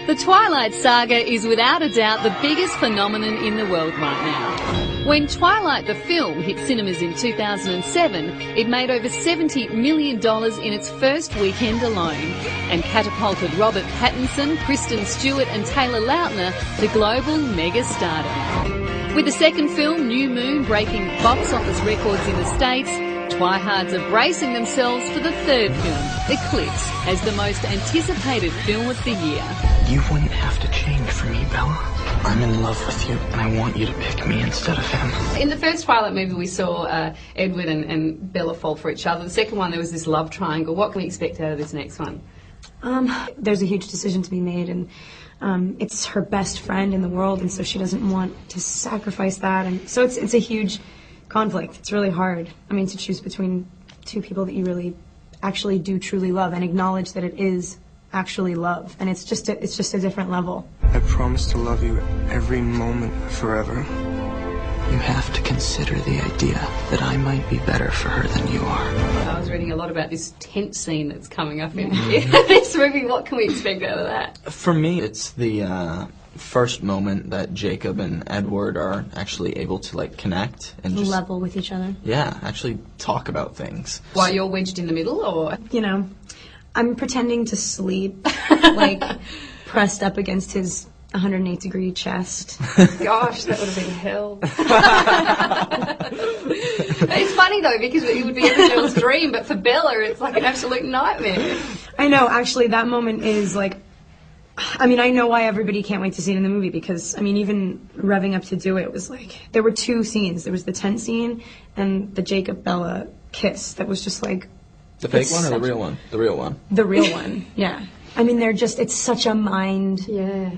The Twilight saga is without a doubt the biggest phenomenon in the world right now. When Twilight the film hit cinemas in 2007, it made over $70 million in its first weekend alone and catapulted Robert Pattinson, Kristen Stewart and Taylor Lautner to global mega-stardom. With the second film, New Moon, breaking box office records in the States, Twihards are bracing themselves for the third film, Eclipse, as the most anticipated film of the year. You wouldn't have to change for me, Bella. I'm in love with you, and I want you to pick me instead of him. In the first Twilight movie, we saw Edward and Bella fall for each other. The second one, there was this love triangle. What can we expect out of this next one? There's a huge decision to be made, and it's her best friend in the world, and so she doesn't want to sacrifice that. And so it's a huge conflict. It's really hard. I mean, to choose between two people that you really actually do truly love and acknowledge that it is actually love, and it's just a different level. I promise to love you every moment forever. You have to consider the idea that I might be better for her than you are. I was reading a lot about this tent scene that's coming up in this movie. What can we expect out of that? For me, it's the first moment that Jacob and Edward are actually able to like connect and just level with each other. Yeah, actually talk about things. While you're wedged in the middle, or you know, I'm pretending to sleep, like pressed up against his 108-degree chest. Gosh, that would have been hell. It's funny though, because it would be every girl's dream, but for Bella, it's like an absolute nightmare. I know, actually, that moment is like, I mean, I know why everybody can't wait to see it in the movie, because, I mean, even revving up to do it was like, there were two scenes. There was the tent scene and the Jacob-Bella kiss that was just like... The fake one or the real one? The real one. The real one, yeah. I mean, it's such a mind... Yeah.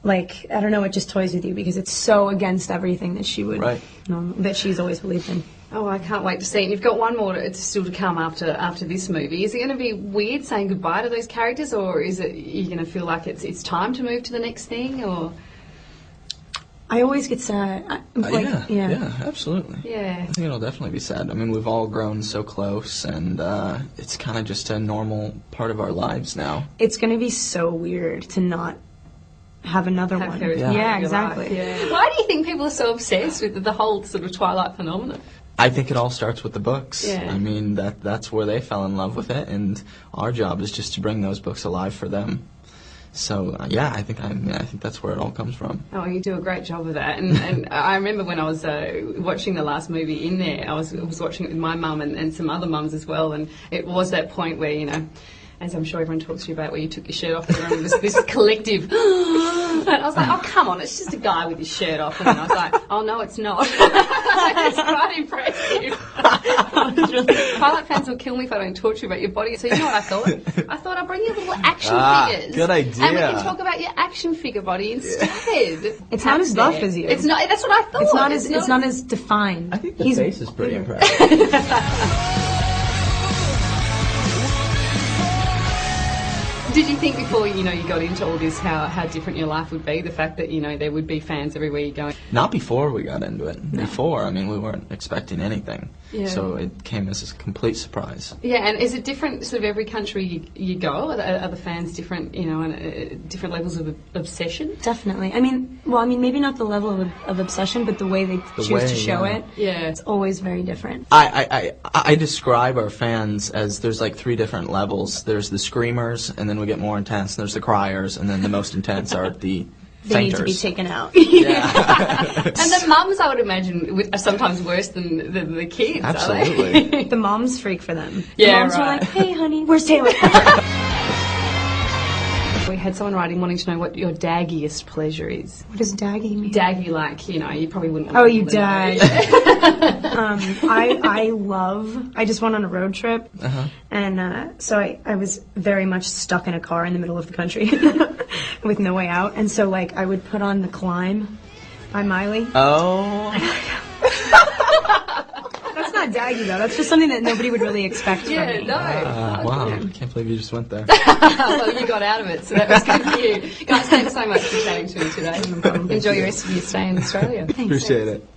Like, I don't know, it just toys with you, because it's so against everything that she would... Right. That she's always believed in. Oh, I can't wait to see it. You've got one more still to come after this movie. Is it going to be weird saying goodbye to those characters, or is it you're going to feel like it's time to move to the next thing, or...? I always get sad. Yeah, absolutely. Yeah. I think it'll definitely be sad. I mean, we've all grown so close, and it's kind of just a normal part of our lives now. It's going to be so weird to not have another one. Yeah, exactly. Yeah. Why do you think people are so obsessed with the whole sort of Twilight phenomenon? I think it all starts with the books. Yeah. I mean, that's where they fell in love with it, and our job is just to bring those books alive for them. So yeah, I think that's where it all comes from. Oh, you do a great job of that. And I remember when I was watching the last movie in there, I was watching it with my mum and some other mums as well, and it was that point where, you know, as I'm sure everyone talks to you about, where you took your shirt off and there was this collective, and I was like, oh, come on, it's just a guy with his shirt off. And then I was like, oh, no, it's not. It's quite impressive. Twilight fans will kill me if I don't talk to you about your body. So you know what I thought? I thought I'd bring you little action figures. Good idea. And we can talk about your action figure body instead. It's not as buff as you. It's not. That's what I thought. It's not as defined. I think the face is pretty impressive. Did you think before, you know, you got into all this how different your life would be? The fact that, you know, there would be fans everywhere you go? Not before we got into it. No. Before, I mean, we weren't expecting anything. Yeah. So it came as a complete surprise. Yeah, and is it different sort of every country you go? Are the fans different, you know, and different levels of obsession? Definitely. I mean, maybe not the level of obsession, but the way they choose to show it. Yeah. It's always very different. I describe our fans as there's like 3 different levels. There's the screamers, and then we get more intense, and there's the criers, and then the most intense are the They fainters. need to be taken out. Yeah. And the mums, I would imagine, are sometimes worse than the kids. Absolutely. The moms freak for them. Yeah, the moms are like, hey, honey, where's Taylor? We had someone writing wanting to know what your daggiest pleasure is. What does daggy mean? Daggy, like, you know, you probably wouldn't. Oh, you dag. I just went on a road trip, and so I was very much stuck in a car in the middle of the country with no way out, and so like I would put on The Climb by Miley. Oh. That's not daggy though. That's just something that nobody would really expect from me. No. Wow, I can't believe you just went there. Well, you got out of it, so that was good for you. Guys, thanks so much for chatting to me today. Enjoy the rest of your stay in Australia. Thanks. Appreciate it.